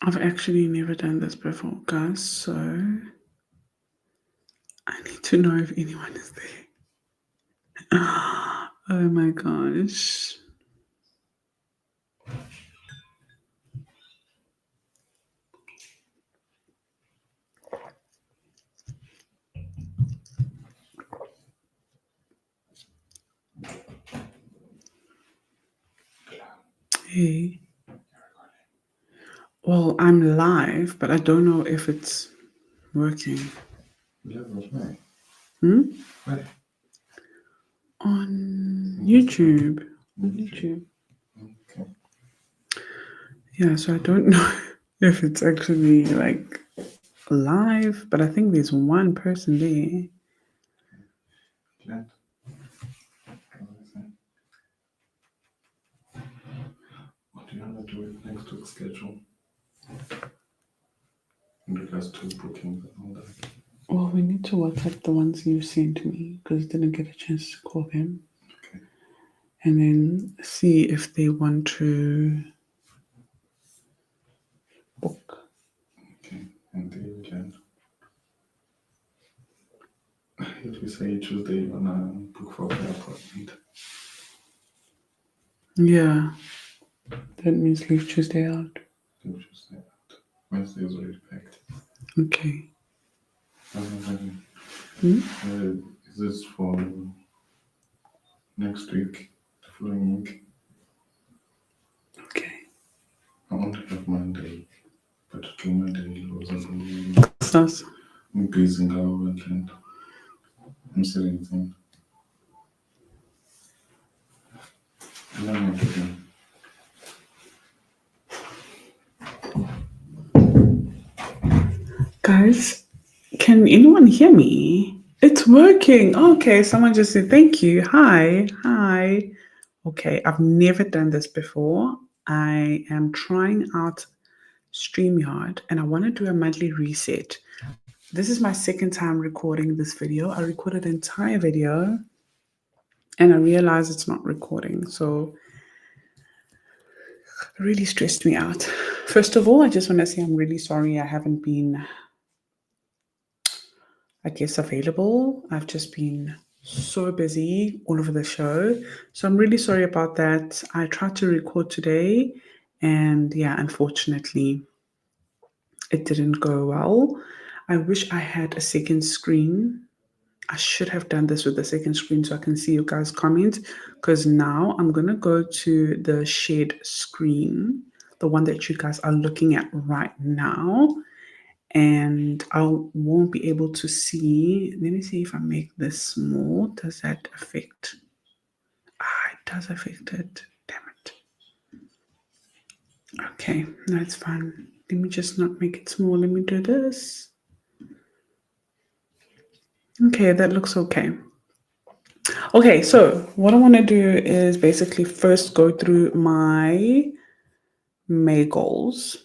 I've actually never done this before, guys, so I need to know if anyone is there. Oh my gosh. Hey. Well, I'm live, but I don't know if it's working. Where? On YouTube. YouTube. Okay. Yeah, so I don't know if it's actually like live, but I think there's one person there. Glad. What do you want to do with next week's schedule? In regards to bookings and all that. Well, we need to WhatsApp the ones you sent me because I didn't get a chance to call them. Okay. And then see if they want to book. Okay. And then we can. If we say Tuesday, you wanna book for the appointment. Yeah. That means leave Tuesday out. Leave Tuesday out. Wednesday is already packed. Okay. Is this for next week, the following week? Okay. I only have Monday, but to Monday was Sus. busy now and I'm sitting thing. And I'm not doing. Guys, can anyone hear me? It's working. Okay, someone just said thank you. Hi. Hi. Okay, I've never done this before. I am trying out StreamYard and I want to do a monthly reset. This is my second time recording this video. I recorded an entire video and I realized it's not recording. So it really stressed me out. First of all, I just want to say I'm really sorry I haven't been, I guess, available. I've just been so busy all over the show. So I'm really sorry about that. I tried to record today and yeah, unfortunately, it didn't go well. I wish I had a second screen. I should have done this with the second screen so I can see you guys' comments because now I'm going to go to the shared screen, the one that you guys are looking at right now. And I won't be able to see. Let me see if I make this small. Does that affect? It does affect it. Damn it. Okay, that's fine. Let me just not make it small. Let me do this. Okay, that looks okay. Okay, so what I want to do is basically first go through my May goals.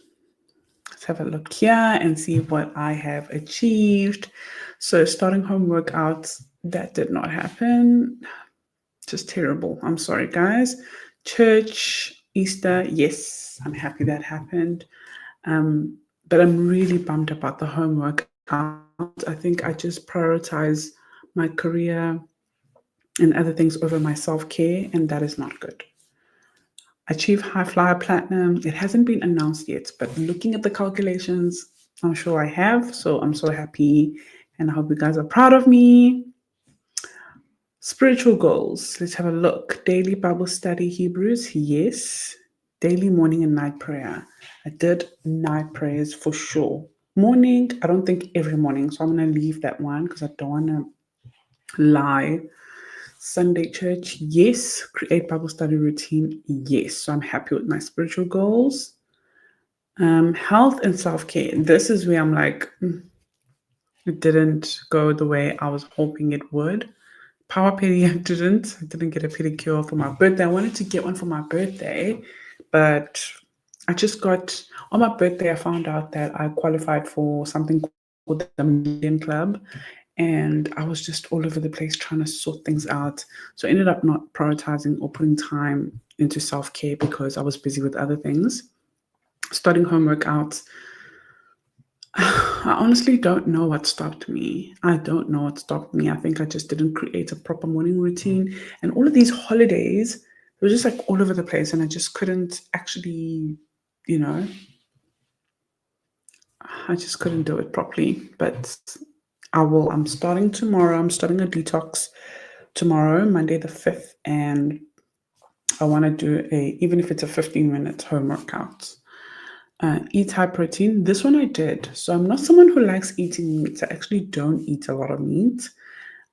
Let's have a look here and see what I have achieved. So starting home workouts, that did not happen. Just terrible. I'm sorry, guys. Church, Easter, yes, I'm happy that happened. But I'm really bummed about the home workout. I think I just prioritize my career and other things over my self-care, and that is not good. Achieve high flyer platinum. It hasn't been announced yet, but looking at the calculations, I'm sure I have. So I'm so happy, and I hope you guys are proud of me. Spiritual goals. Let's have a look. Daily Bible study, Hebrews. Yes. Daily morning and night prayer. I did night prayers for sure. Morning, I don't think every morning. So I'm going to leave that one because I don't want to lie. Sunday church, yes. Create Bible study routine, yes. So I'm happy with my spiritual goals. Health and self-care. This is where I'm like, it didn't go the way I was hoping it would. Power pedi, I didn't get a pedicure for my birthday. I wanted to get one for my birthday, but I just got, on my birthday, I found out that I qualified for something called the Million Club. And I was just all over the place trying to sort things out. So I ended up not prioritizing or putting time into self-care because I was busy with other things. starting home workouts. I honestly don't know what stopped me. I don't know what stopped me. I think I just didn't create a proper morning routine. And all of these holidays, they were just like all over the place. And I just couldn't actually, you know, I just couldn't do it properly. But I will. I'm starting tomorrow. I'm starting a detox tomorrow, Monday the 5th. And I want to do even if it's a 15-minute home workout. Eat high protein. This one I did. So I'm not someone who likes eating meat. I actually don't eat a lot of meat.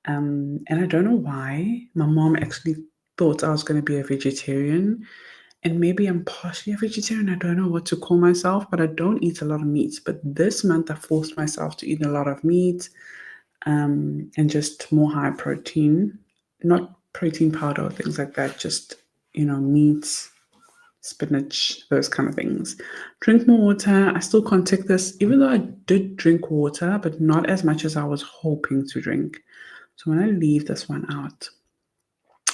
And I don't know why. My mom actually thought I was going to be a vegetarian. And maybe I'm partially a vegetarian. I don't know what to call myself, but I don't eat a lot of meat. But this month I forced myself to eat a lot of meat, and just more high protein, not protein powder or things like that, just, meats, spinach, those kind of things. Drink more water. I still can't take this, even though I did drink water, but not as much as I was hoping to drink. So I'm gonna leave this one out.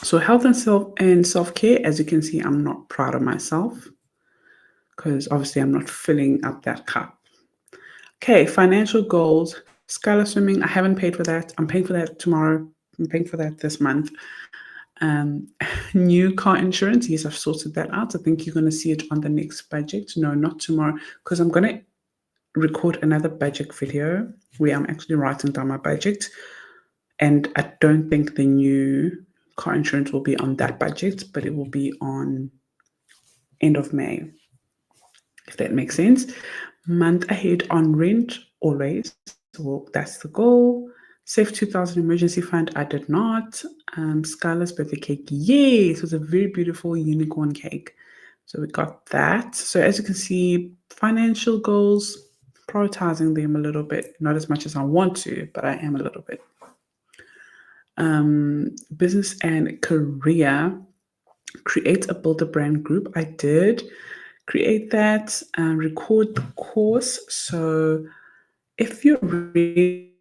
So health and self-care, as you can see, I'm not proud of myself because obviously I'm not filling up that cup. Okay, financial goals. Skylar swimming, I haven't paid for that. I'm paying for that tomorrow. I'm paying for that this month. Um, New car insurance. Yes, I've sorted that out. I think you're going to see it on the next budget. No, not tomorrow, because I'm going to record another budget video where I'm actually writing down my budget. And I don't think the new car insurance will be on that budget, but it will be on end of May, if that makes sense. Month ahead on rent, always. Well, that's the goal. Save 2000 emergency fund. I did not. Skylar's birthday cake. Yay! It was a very beautiful unicorn cake. So we got that. So as you can see, financial goals, prioritizing them a little bit. Not as much as I want to, but I am a little bit. Business and career. Create a build a brand group. I did create that, record the course. So if you really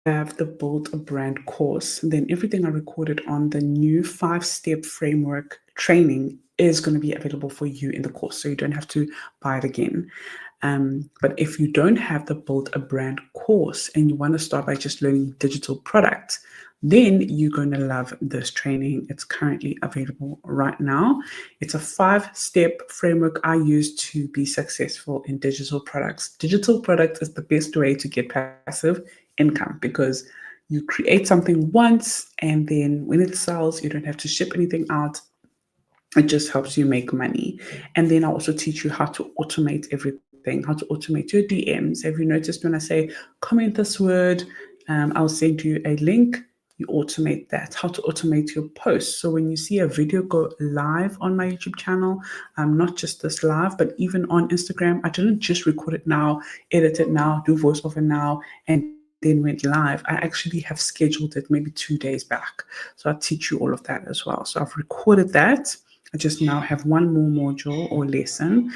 have the build a brand course, then everything I recorded on the new 5-step framework training is going to be available for you in the course. So you don't have to buy it again. But if you don't have the build a brand course and you want to start by just learning digital products, then you're going to love this training. It's currently available right now. It's a 5-step framework I use to be successful in digital products. Digital products is the best way to get passive income because you create something once and then when it sells, you don't have to ship anything out. It just helps you make money. And then I also teach you how to automate everything, how to automate your DMs. Have you noticed when I say comment this word, I'll send you a link, you automate that, how to automate your posts. So when you see a video go live on my YouTube channel, not just this live, but even on Instagram, I didn't just record it now, edit it now, do voiceover now, and then went live. I actually have scheduled it maybe 2 days back. So I'll teach you all of that as well. So I've recorded that. I just now have one more module or lesson,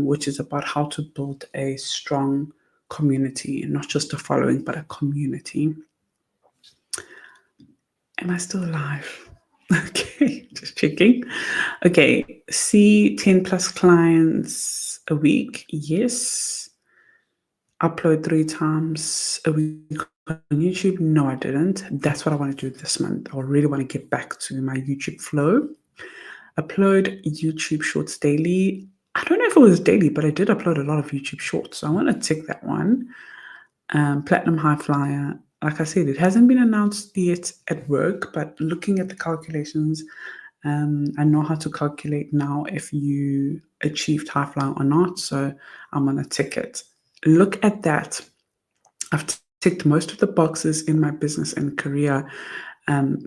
which is about how to build a strong community, not just a following, but a community. Am I still alive? Okay, just checking. Okay, see 10 plus clients a week. Yes. Upload 3 times a week on YouTube. No, I didn't. That's what I want to do this month. I really want to get back to my YouTube flow. Upload YouTube shorts daily. I don't know if it was daily, but I did upload a lot of YouTube shorts. So I want to tick that one. Platinum High Flyer. Like I said, it hasn't been announced yet at work, but looking at the calculations, I know how to calculate now if you achieved High Flyer or not. So I'm going to tick it. Look at that. I've ticked most of the boxes in my business and career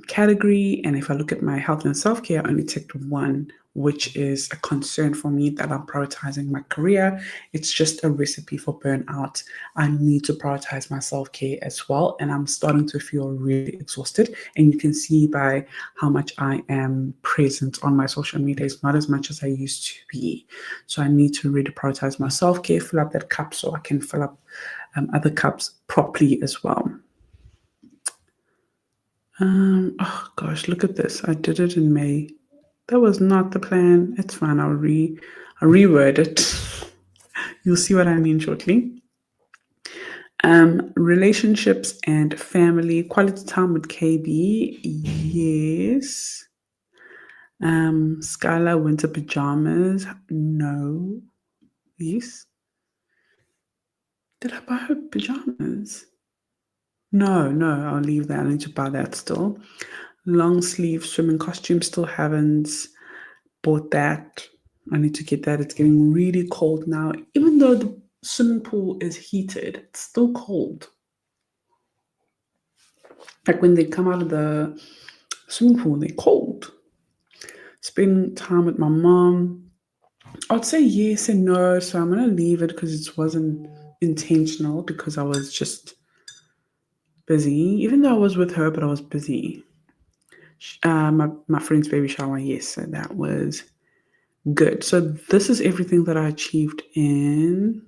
category. And if I look at my health and self-care, I only ticked one, which is a concern for me that I'm prioritizing my career. It's just a recipe for burnout. I need to prioritize my self-care as well. And I'm starting to feel really exhausted. And you can see by how much I am present on my social media, it's not as much as I used to be. So I need to really prioritize my self-care, fill up that cup so I can fill up other cups properly as well. Oh gosh, look at this. I did it in May. That was not the plan. It's fine. I'll reword it. You'll see what I mean shortly. Relationships and family, quality time with KB. Yes. Skylar winter pajamas. No. Yes. Did I buy her pajamas? No, no, I'll leave that. I need to buy that still. Long sleeve swimming costume, still haven't bought that. I need to get that. It's getting really cold now. Even though the swimming pool is heated, it's still cold. Like when they come out of the swimming pool, they're cold. Spending time with my mom. I'd say yes and no, so I'm gonna leave it because it wasn't intentional because I was just busy. Even though I was with her, but I was busy. My friend's baby shower, yes, so that was good. So this is everything that I achieved in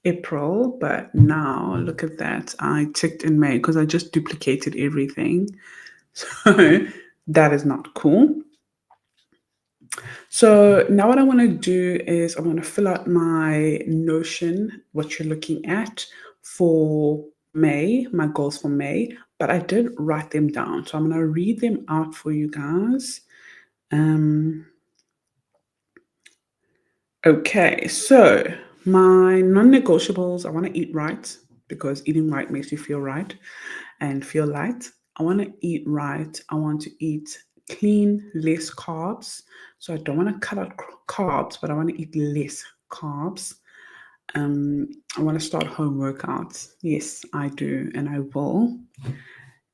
April, but now look at that. I ticked in May because I just duplicated everything. So that is not cool. So now what I want to do is I want to fill out my Notion, what you're looking at for May, my goals for May, but I did write them down. So I'm going to read them out for you guys. Okay, so my non-negotiables, I want to eat right because eating right makes you feel right and feel light. I want to eat right. I want to eat clean, less carbs. So I don't want to cut out carbs, but I want to eat less carbs. I want to start home workouts. Yes, I do, and I will.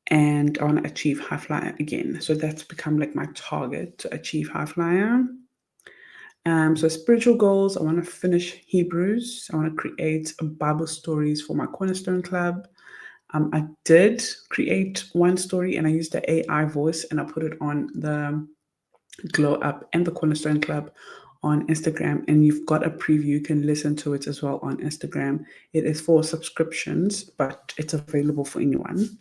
And I want to achieve high flyer again. So that's become like my target to achieve high flyer. So spiritual goals, I want to finish Hebrews. I want to create Bible stories for my Cornerstone Club. I did create one story and I used the AI voice and I put it on the Glow Up and the Cornerstone Club on Instagram. And you've got a preview. You can listen to it as well on Instagram. It is for subscriptions, but it's available for anyone.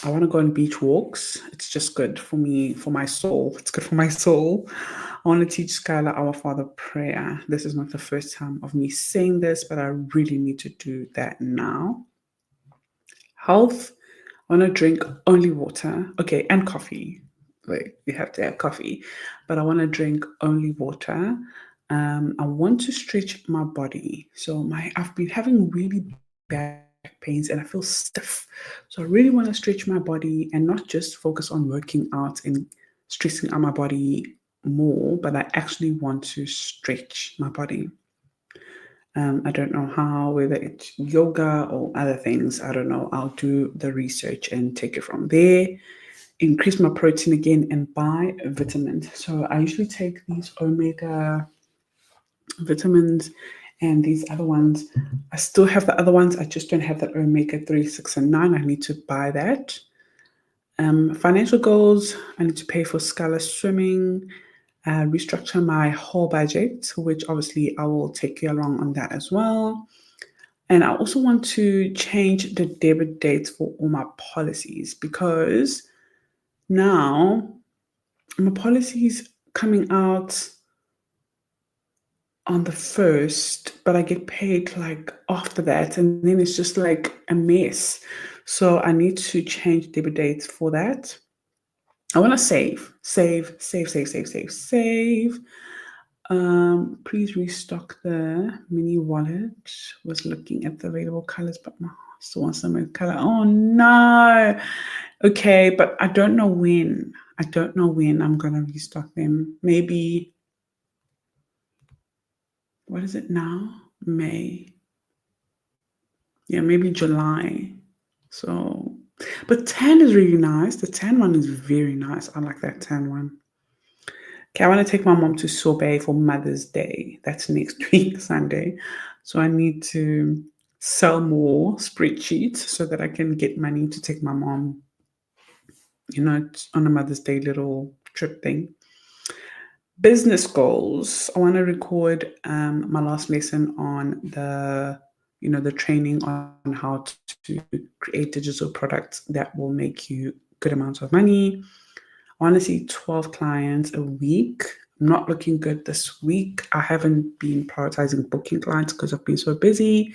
I want to go on beach walks. It's just good for me, for my soul. It's good for my soul. I want to teach Skylar our Father prayer. This is not the first time of me saying this, but I really need to do that now. Health. I want to drink only water. Okay, and coffee. Wait, you have to have coffee, but I want to drink only water. I want to stretch my body. So I've been having really bad back pains and I feel stiff. So I really want to stretch my body and not just focus on working out and stressing out my body more, but I actually want to stretch my body. I don't know how, whether it's yoga or other things. I don't know. I'll do the research and take it from there. Increase my protein again and buy vitamins. So I usually take these omega vitamins and these other ones. I still have the other ones. I just don't have that omega 3, 6, and 9. I need to buy that. Financial goals. I need to pay for Scala swimming, restructure my whole budget, which obviously I will take you along on that as well. And I also want to change the debit dates for all my policies because now my policies coming out on the 1st, but I get paid like after that, and then it's just like a mess. So I need to change debit dates for that. I want to save, save, save, save, save, save, save. Please restock the mini wallet. Was looking at the available colors, but my still wants some color. Oh no. Okay, but I don't know when. I don't know when I'm gonna restock them. Maybe, what is it now? May. Yeah, maybe July. So, but tan is really nice. The tan one is very nice. I like that tan one. Okay, I want to take my mom to Sorbet for Mother's Day. That's next week, Sunday. So I need to sell more spreadsheets so that I can get money to take my mom, on a Mother's Day little trip thing. Business goals. I want to record my last lesson on the training on how to create digital products that will make you good amounts of money. I want to see 12 clients a week. not looking good this week. I haven't been prioritizing booking clients because I've been so busy.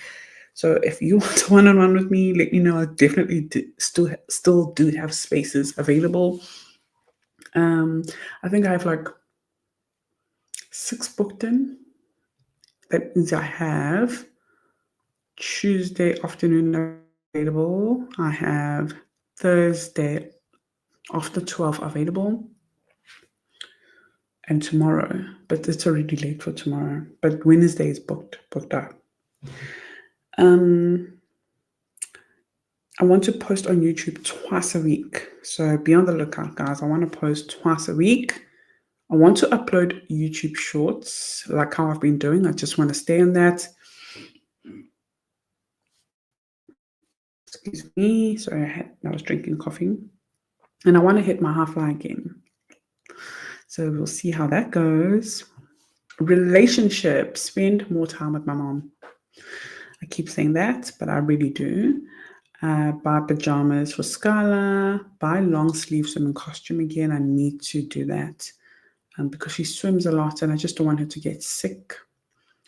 So if you want one-on-one with me, let me know. I definitely still do have spaces available. I think I have like 6 booked in. That means I have Tuesday afternoon available. I have Thursday after 12 available. And tomorrow, but it's already late for tomorrow. But Wednesday is booked up. I want to post on YouTube twice a week. So be on the lookout, guys. I want to post twice a week. I want to upload YouTube shorts like how I've been doing. I just want to stay on that. Excuse me. Sorry, I was drinking coffee. And I want to hit my half-line again. So we'll see how that goes. Relationships. Spend more time with my mom. I keep saying that, but I really do. Buy pajamas for Skylar. Buy long sleeve swimming costume again. I need to do that because she swims a lot and I just don't want her to get sick.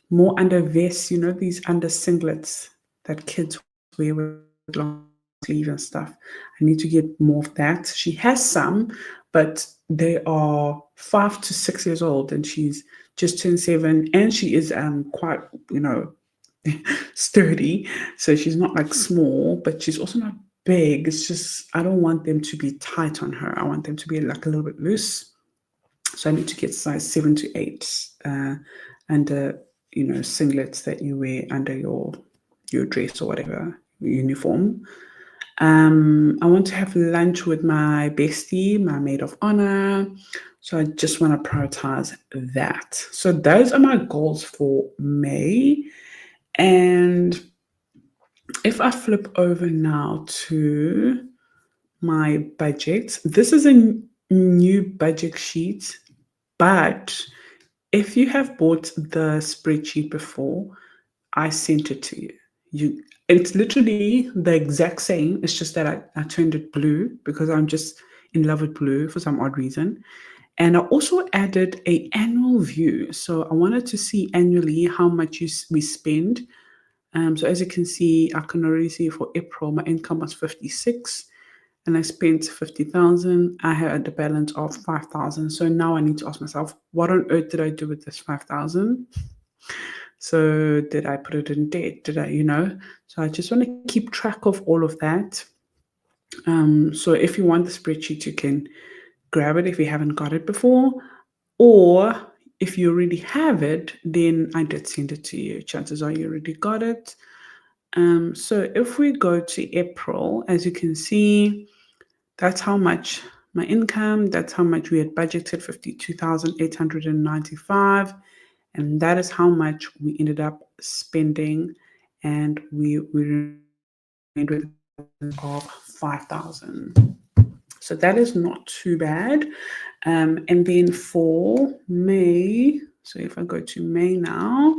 More under vests, these under singlets that kids wear with long sleeve and stuff. I need to get more of that. She has some, but they are 5 to 6 years old and she's just turned 7 and she is quite, sturdy. So she's not like small, but she's also not big. It's just, I don't want them to be tight on her. I want them to be like a little bit loose. So I need to get size 7 to 8 under, singlets that you wear under your dress or whatever, uniform. I want to have lunch with my bestie, my maid of honor. So I just want to prioritize that. So those are my goals for May. And if I flip over now to my budget, this is a new budget sheet, but if you have bought the spreadsheet before, I sent it to you. It's literally the exact same. It's just that I turned it blue because I'm just in love with blue for some odd reason. And I also added an annual view. So I wanted to see annually how much we spend. So as you can see, I can already see for April, my income was 56 and I spent 50,000. I had a balance of 5,000. So now I need to ask myself, what on earth did I do with this 5,000? So did I put it in debt? Did I, So I just want to keep track of all of that. So if you want the spreadsheet, you can grab it if you haven't got it before. Or if you already have it, then I did send it to you. Chances are you already got it. So if we go to April, as you can see, that's how much my income, that's how much we had budgeted, 52,895. And that is how much we ended up spending. And we remained with of 5,000. So that is not too bad. And then for May, so if I go to May now,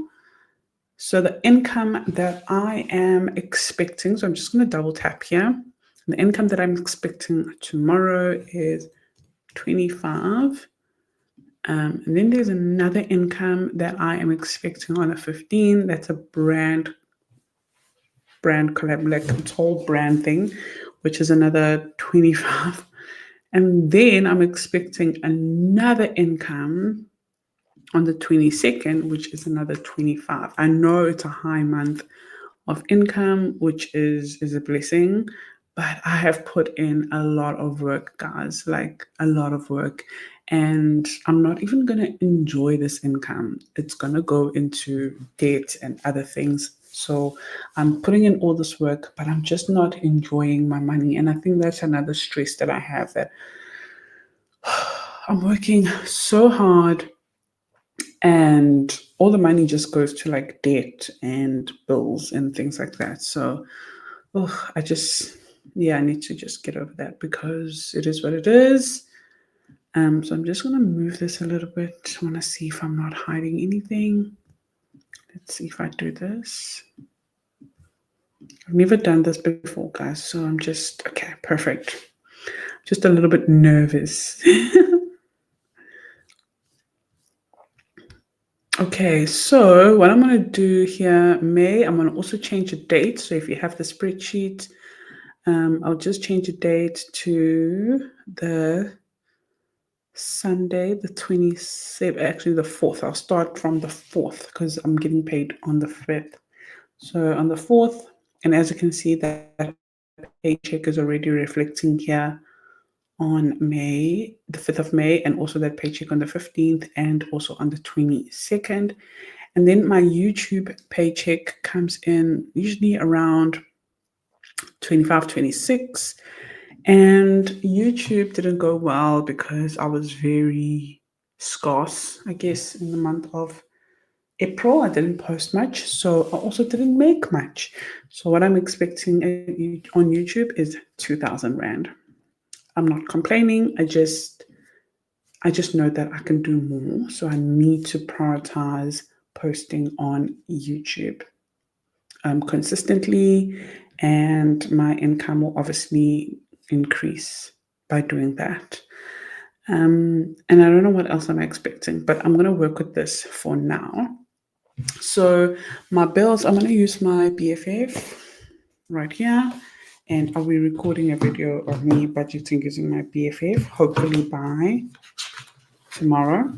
so the income that I am expecting, so I'm just going to double tap here. The income that I'm expecting tomorrow is 25. And then there's another income that I am expecting on the 15. That's a brand collab, like a whole brand thing, which is another 25. And then I'm expecting another income on the 22nd, which is another 25. I know it's a high month of income, which is a blessing, but I have put in a lot of work, guys, like a lot of work. And I'm not even going to enjoy this income. It's going to go into debt and other things. So I'm putting in all this work, but I'm just not enjoying my money. And I think that's another stress that I have, that I'm working so hard and all the money just goes to like debt and bills and things like that. So I need to just get over that because it is what it is. So I'm just going to move this a little bit. I want to see if I'm not hiding anything. Let's see if I do this. I've never done this before, guys. So I'm just, okay, perfect. Just a little bit nervous. Okay, so what I'm going to do here, May, I'm going to also change the date. So if you have the spreadsheet, I'll just change the date to the Sunday, the 27th, actually the 4th. I'll start from the 4th because I'm getting paid on the 5th. So on the 4th, and as you can see, that paycheck is already reflecting here on May, the 5th of May, and also that paycheck on the 15th and also on the 22nd. And then my YouTube paycheck comes in usually around 25, 26. And YouTube didn't go well because I was very scarce, I guess, in the month of April. I didn't post much, so I also didn't make much. So what I'm expecting on YouTube is 2,000 Rand. I'm not complaining. I just know that I can do more. So I need to prioritize posting on YouTube consistently, and my income will obviously increase by doing that. And I don't know what else I'm expecting, but I'm going to work with this for now. So my bills, I'm going to use my BFF right here. And I'll be recording a video of me budgeting using my BFF, hopefully by tomorrow.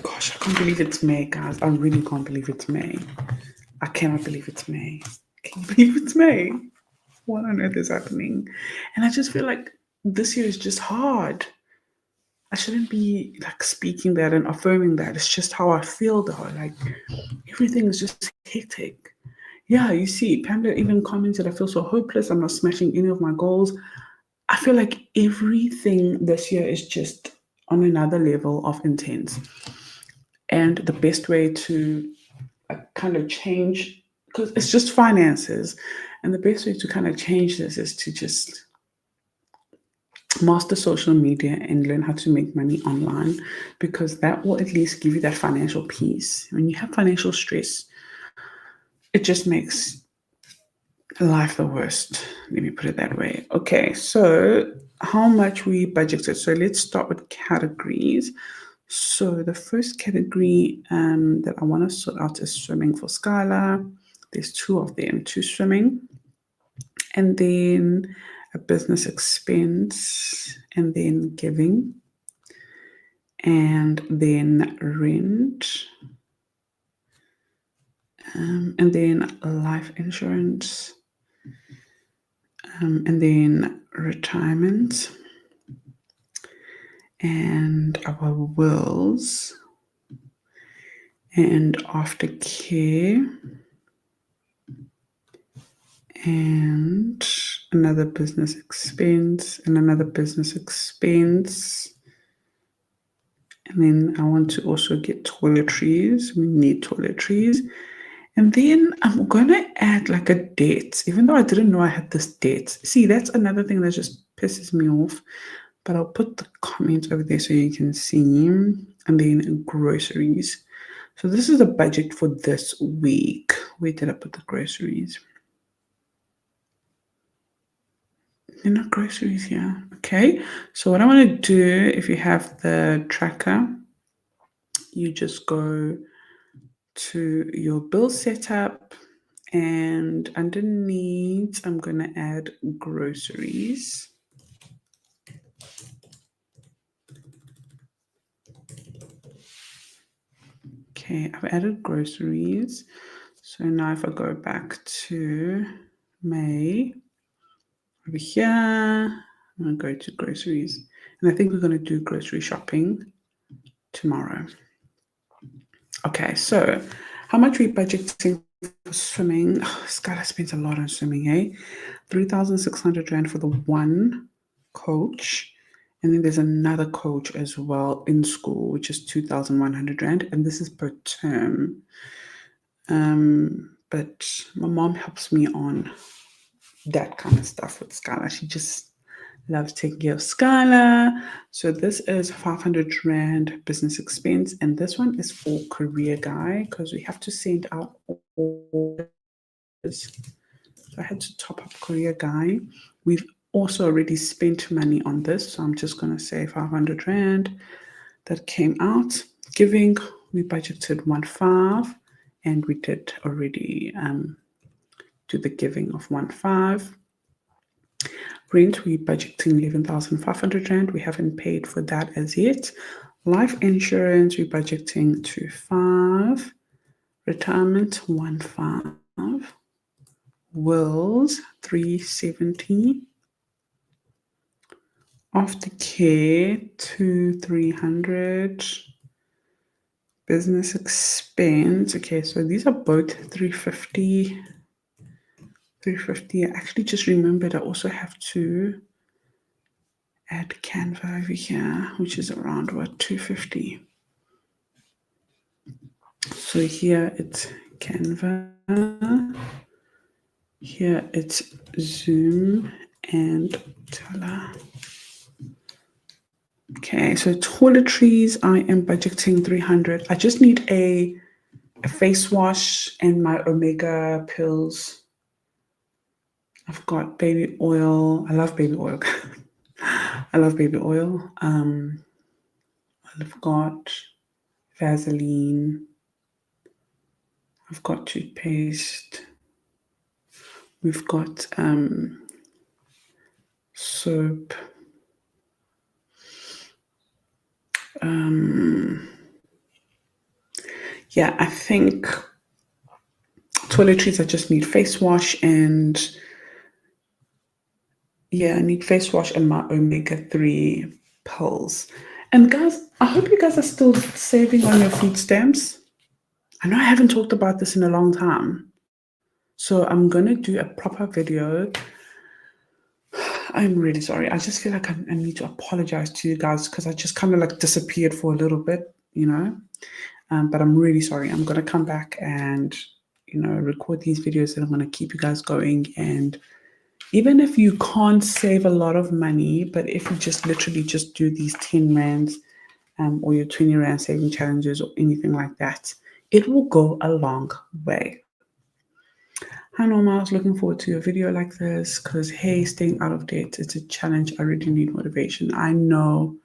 Gosh, I can't believe it's May, guys. I really can't believe it's May. I cannot believe it's May. Can you believe it's May? What on earth is happening? And I just feel like this year is just hard. I shouldn't be like speaking that and affirming that. It's just how I feel though. Like everything is just hectic. Yeah, you see, Pamela even commented, I feel so hopeless. I'm not smashing any of my goals. I feel like everything this year is just on another level of intense. And the best way to kind of change, because it's just finances, and the best way to kind of change this is to just master social media and learn how to make money online, because that will at least give you that financial peace. When you have financial stress, it just makes life the worst. Let me put it that way. Okay, so how much we budgeted. So let's start with categories. So the first category that I want to sort out is swimming for Skylar. There's two of them, two swimming, and then a business expense, and then giving, and then rent, and then life insurance, and then retirement, and our wills, and aftercare, and another business expense, and another business expense. And then I want to also get toiletries. We need toiletries. And then I'm going to add like a date, even though I didn't know I had this date. See, that's another thing that just pisses me off. But I'll put the comments over there so you can see. And then groceries. So this is the budget for this week. Where did I put the groceries? They're not groceries here. Okay. So what I want to do, if you have the tracker, you just go to your bill setup, and underneath I'm going to add groceries. Okay, I've added groceries. So now if I go back to May, over here, I'm going to go to groceries. And I think we're going to do grocery shopping tomorrow. Okay, so how much are we budgeting for swimming? Oh, Skylar spends a lot on swimming, eh? 3,600 Rand for the one coach. And then there's another coach as well in school, which is 2,100 Rand. And this is per term. But my mom helps me on that kind of stuff with Skylar. She just loves taking care of Skylar. So this is 500 Rand business expense. And this one is for career guy because we have to send out all this. So I had to top up career guy. We've also already spent money on this, so I'm just going to say 500 Rand that came out. Giving, we budgeted 1.5, and we did already do the giving of 1.5. Rent, we budgeting 11,500 Rand. We haven't paid for that as yet. Life insurance, we budgeting 2.5. Retirement, 1.5. Wills, 370. Aftercare, 300. Business expense. Okay, so these are both 350. 350. I actually just remembered I also have to add Canva over here, which is around what, 250. So here it's Canva. Here it's Zoom and Tala. Okay, so toiletries, I am budgeting 300. I just need a face wash and my omega pills. I've got baby oil. I love baby oil. I love baby oil. I've got Vaseline. I've got toothpaste. We've got soap. Yeah, I think toiletries, I just need face wash and yeah, I need face wash and my omega-3 pills. And guys, I hope you guys are still saving on your food stamps. I know I haven't talked about this in a long time. So I'm going to do a proper video. I'm really sorry. I just feel like I need to apologize to you guys because I just kind of like disappeared for a little bit, you know. But I'm really sorry. I'm going to come back and, you know, record these videos and I'm going to keep you guys going. And even if you can't save a lot of money, but if you just literally just do these 10 rands or your 20 rand saving challenges or anything like that, it will go a long way. Hi Norma, I was looking forward to a video like this because, hey, staying out of debt, it's a challenge. I really need motivation. I know.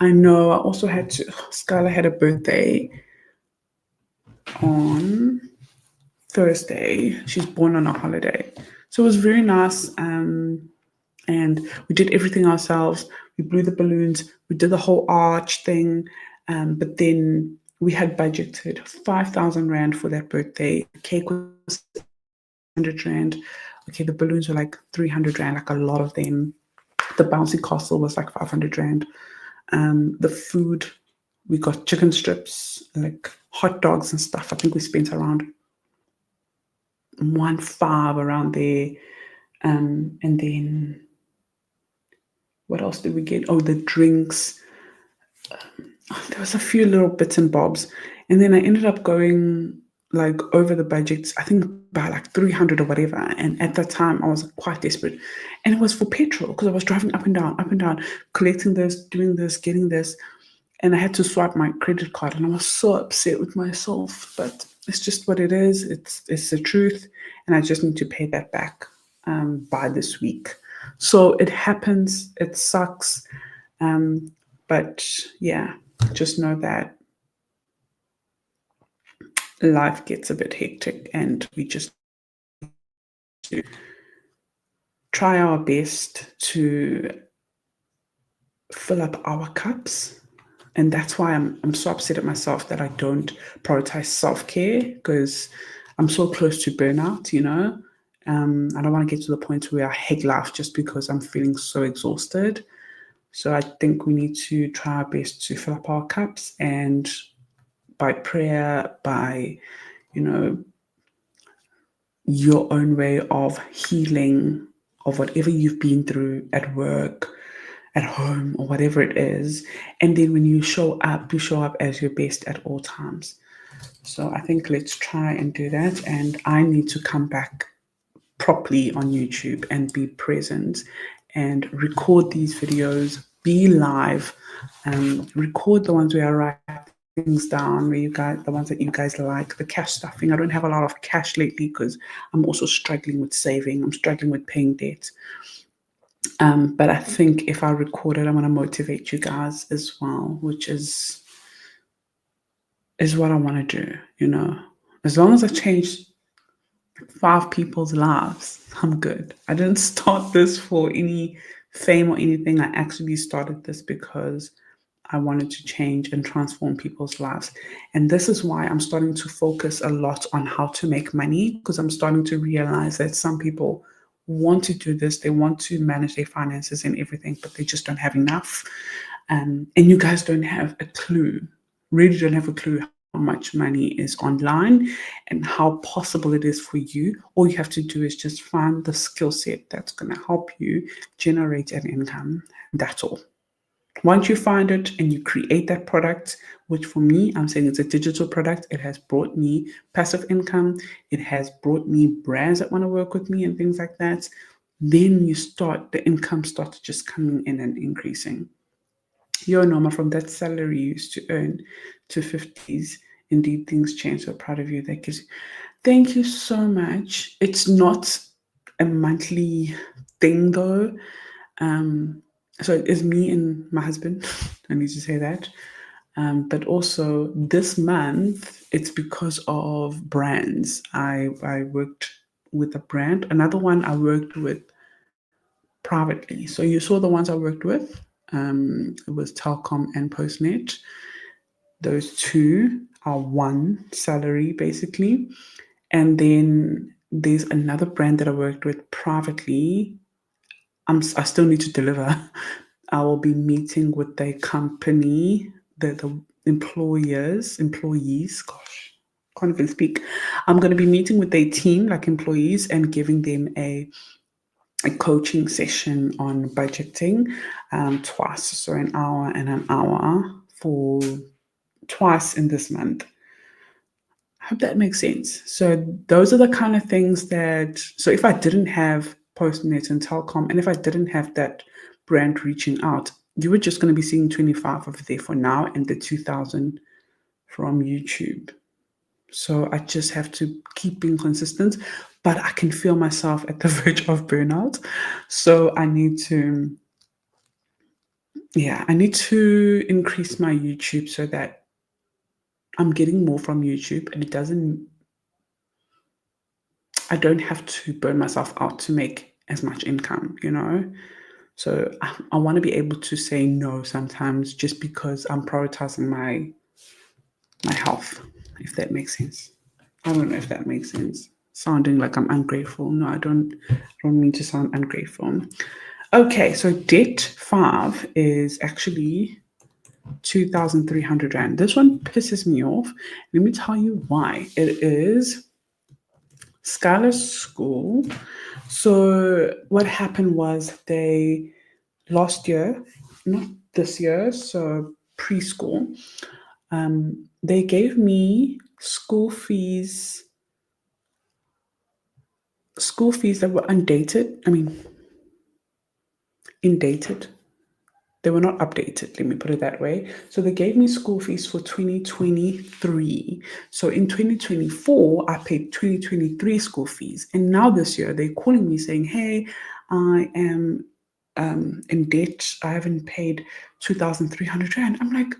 I also had to, Skylar had a birthday on Thursday. She's born on a holiday. So it was very nice. And we did everything ourselves. We blew the balloons. We did the whole arch thing. But then we had budgeted 5,000 Rand for that birthday. The cake was 100 Rand. Okay, the balloons were like 300 Rand, like a lot of them. The bouncy castle was like 500 Rand. The food, we got chicken strips, like hot dogs and stuff. I think we spent around 1.5 around there. And then what else did we get? Oh, the drinks. There was a few little bits and bobs. And then I ended up going like over the budget, I think by like 300 or whatever. And at that time I was quite desperate. And it was for petrol because I was driving up and down, collecting this, doing this, getting this. And I had to swipe my credit card and I was so upset with myself. But it's just what it is. It's the truth. And I just need to pay that back by this week. So it happens. It sucks. But yeah, just know that life gets a bit hectic and we just try our best to fill up our cups. And that's why I'm so upset at myself that I don't prioritize self-care because I'm so close to burnout, you know. I don't want to get to the point where I hate life just because I'm feeling so exhausted. So I think we need to try our best to fill up our cups, and by prayer, by, you know, your own way of healing of whatever you've been through at work, at home, or whatever it is. And then when you show up as your best at all times. So I think let's try and do that. And I need to come back properly on YouTube and be present and record these videos, be live, record the ones where I write things down, where you guys, the ones that you guys like, the cash stuffing. I don't have a lot of cash lately because I'm also struggling with saving. I'm struggling with paying debt. But I think if I record it, I'm going to motivate you guys as well, which is what I want to do, you know. As long as I change 5 people's lives, I'm good. I didn't start this for any fame or anything. I actually started this because I wanted to change and transform people's lives. And this is why I'm starting to focus a lot on how to make money, because I'm starting to realize that some people want to do this, they want to manage their finances and everything, but they just don't have enough. And you guys don't have a clue, really don't have a clue how much money is online and how possible it is for you. All you have to do is just find the skill set that's going to help you generate an income. That's all. Once you find it and you create that product, which for me, I'm saying it's a digital product, it has brought me passive income, it has brought me brands that want to work with me and things like that, then the income starts just coming in and increasing. Yo, Norma, from that salary you used to earn to 50s, indeed things change. So proud of you. Thank you so much. It's not a monthly thing though. So it is me and my husband. I need to say that. But also this month, it's because of brands. I worked with a brand. Another one I worked with privately. So you saw the ones I worked with. It was Telcom and Postnet. Those two are one salary basically. And then there's another brand that I worked with privately. I still need to deliver. I will be meeting with the company, the employees. Gosh, can't even speak. I'm going to be meeting with their team, like employees, and giving them a coaching session on budgeting twice, so an hour and an hour for twice in this month. I hope that makes sense. So those are the kind of things that. So if I didn't have Postnet and Telcom, and if I didn't have that brand reaching out, you were just going to be seeing 25 over there for now and the 2,000 from YouTube. So I just have to keep being consistent, but I can feel myself at the verge of burnout. So I need to, yeah, I need to increase my YouTube so that I'm getting more from YouTube and I don't have to burn myself out to make as much income, you know? So I want to be able to say no sometimes just because I'm prioritizing my health, if that makes sense. I don't know if that makes sense. Sounding like I'm ungrateful. No, I don't mean to sound ungrateful. Okay, so debt 5 is actually 2,300 Rand. This one pisses me off. Let me tell you why. It is Skylar's school. So what happened was last year, not this year, so preschool, they gave me school fees that were undated. I mean, indated. They were not updated, let me put it that way. So they gave me school fees for 2023. So in 2024, I paid 2023 school fees. And now this year, they're calling me saying, hey, I am in debt. I haven't paid 2,300 Rand. I'm like,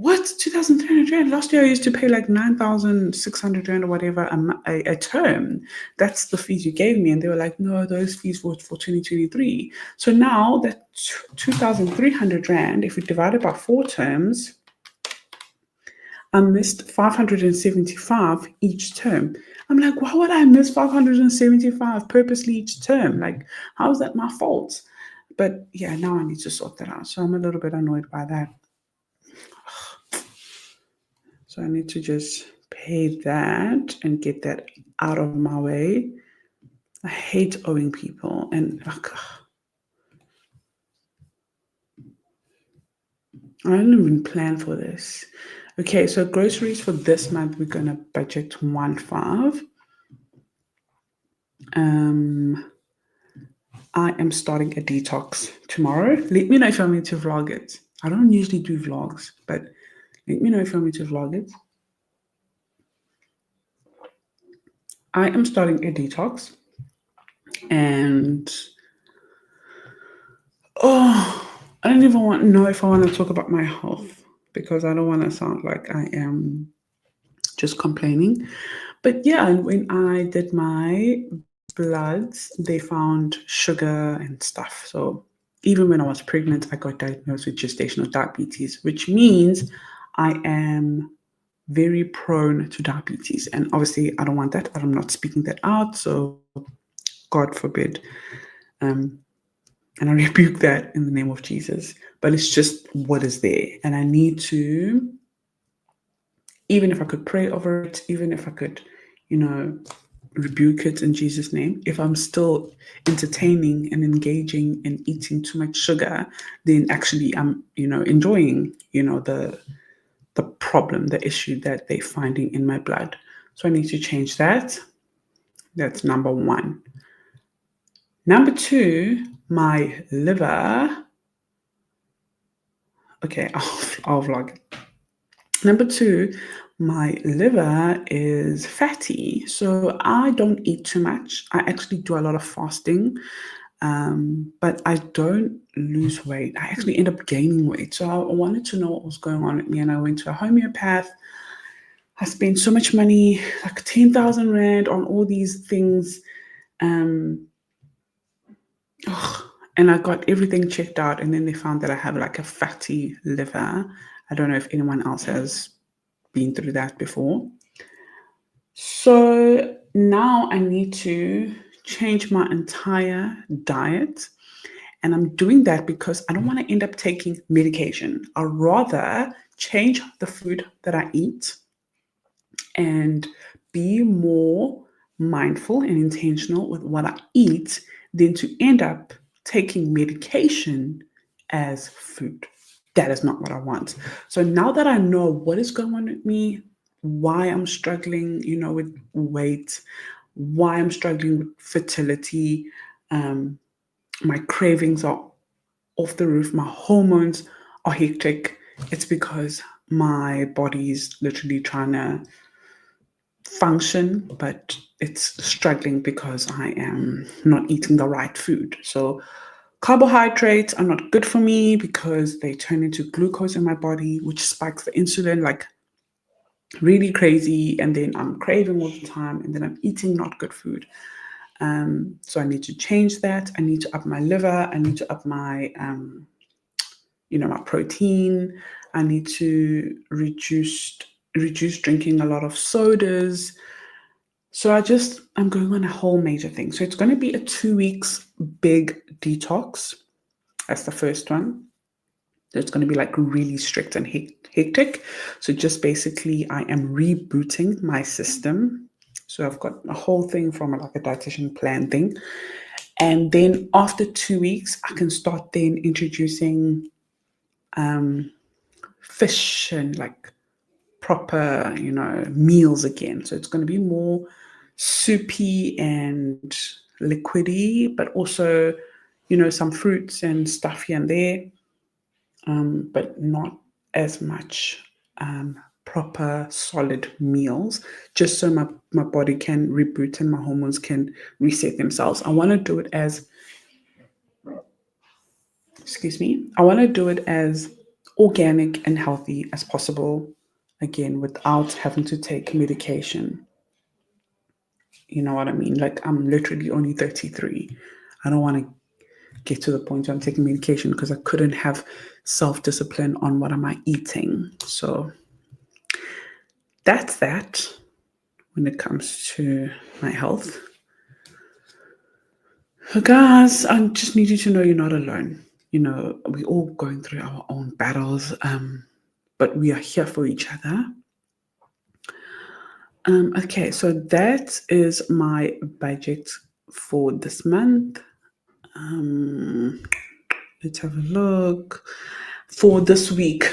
what? 2,300 Rand? Last year I used to pay like 9,600 Rand or whatever a term. That's the fees you gave me. And they were like, no, those fees were for 2023. So now that 2,300 Rand, if we divide it by 4 terms, I missed 575 each term. I'm like, why would I miss 575 purposely each term? Like, how is that my fault? But yeah, now I need to sort that out. So I'm a little bit annoyed by that. So I need to just pay that and get that out of my way. I hate owing people and I didn't even plan for this. Okay, so groceries for this month, we're gonna budget 1.5. I am starting a detox tomorrow. Let me know if you want me to vlog it. I don't usually do vlogs, but let me know if you want me to vlog it. I am starting a detox and Oh, I don't even know if I want to talk about my health because I don't want to sound like I am just complaining. But yeah, when I did my bloods, they found sugar and stuff. So even when I was pregnant, I got diagnosed with gestational diabetes, which means I am very prone to diabetes. And obviously, I don't want that. I'm not speaking that out. So, God forbid. Um, and I rebuke that in the name of Jesus. But it's just what is there. And I need to, even if I could pray over it, even if I could, you know, rebuke it in Jesus' name. If I'm still entertaining and engaging and eating too much sugar, then actually I'm, enjoying, the problem, the issue that they're finding in my blood. So I need to change that. That's number one. Number two, my liver. Okay, I'll vlog it. Number two, my liver is fatty. So I don't eat too much. I actually do a lot of fasting, but I don't lose weight. I actually end up gaining weight. So I wanted to know what was going on with me. And I went to a homeopath. I spent so much money, like 10,000 Rand on all these things. Um, and I got everything checked out. And then they found that I have like a fatty liver. I don't know if anyone else has been through that before. So now I need to change my entire diet. And I'm doing that because I don't want to end up taking medication. I'd rather change the food that I eat and be more mindful and intentional with what I eat than to end up taking medication as food. That is not what I want. So now that I know what is going on with me, why I'm struggling, with weight, why I'm struggling with fertility, my cravings are off the roof, my hormones are hectic. It's because my body's literally trying to function, but it's struggling because I am not eating the right food. So carbohydrates are not good for me because they turn into glucose in my body, which spikes the insulin like really crazy. And then I'm craving all the time, and then I'm eating not good food. So I need to change that. I need to up my liver. I need to up my, my protein. I need to reduce drinking a lot of sodas. So I'm going on a whole major thing. So it's going to be a 2 weeks big detox. That's the first one. So it's going to be like really strict and hectic. So just basically, I am rebooting my system. So I've got a whole thing from like a dietitian plan thing. And then after 2 weeks, I can start then introducing fish and like proper, meals again. So it's going to be more soupy and liquidy, but also, some fruits and stuff here and there, but not as much proper solid meals, just so my body can reboot and my hormones can reset themselves. I want to do it as, I want to do it as organic and healthy as possible, again, without having to take medication. You know what I mean? Like, I'm literally only 33. I don't want to get to the point where I'm taking medication because I couldn't have self-discipline on what am I eating. So that's that when it comes to my health. So guys, I just need you to know you're not alone. We're all going through our own battles, but we are here for each other. Okay, so that is my budget for this month. Let's have a look. For this week,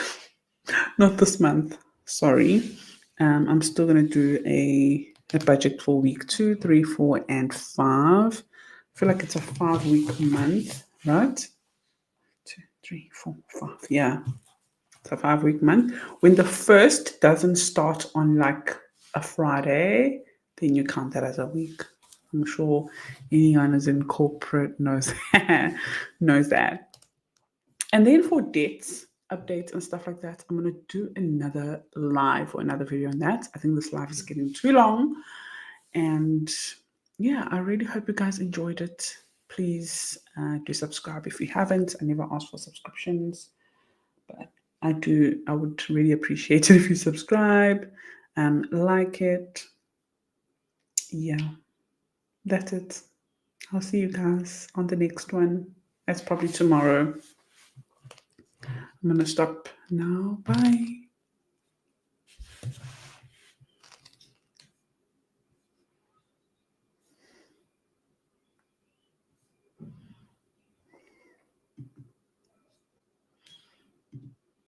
not this month. Sorry. I'm still going to do a budget for week 2, 3, 4, and 5. I feel like it's a 5-week month, right? 2, 3, 4, 5. Yeah, it's a 5-week month. When the first doesn't start on like a Friday, then you count that as a week. I'm sure anyone who's in corporate knows knows that. And then for dates, updates, and stuff like that, I'm going to do another live or another video on that. I think this live is getting too long. And yeah, I really hope you guys enjoyed it. Please do subscribe if you haven't. I never asked for subscriptions, but I would really appreciate it if you subscribe and like it. Yeah, that's it. I'll see you guys on the next one. That's probably tomorrow. I'm going to stop now. Bye.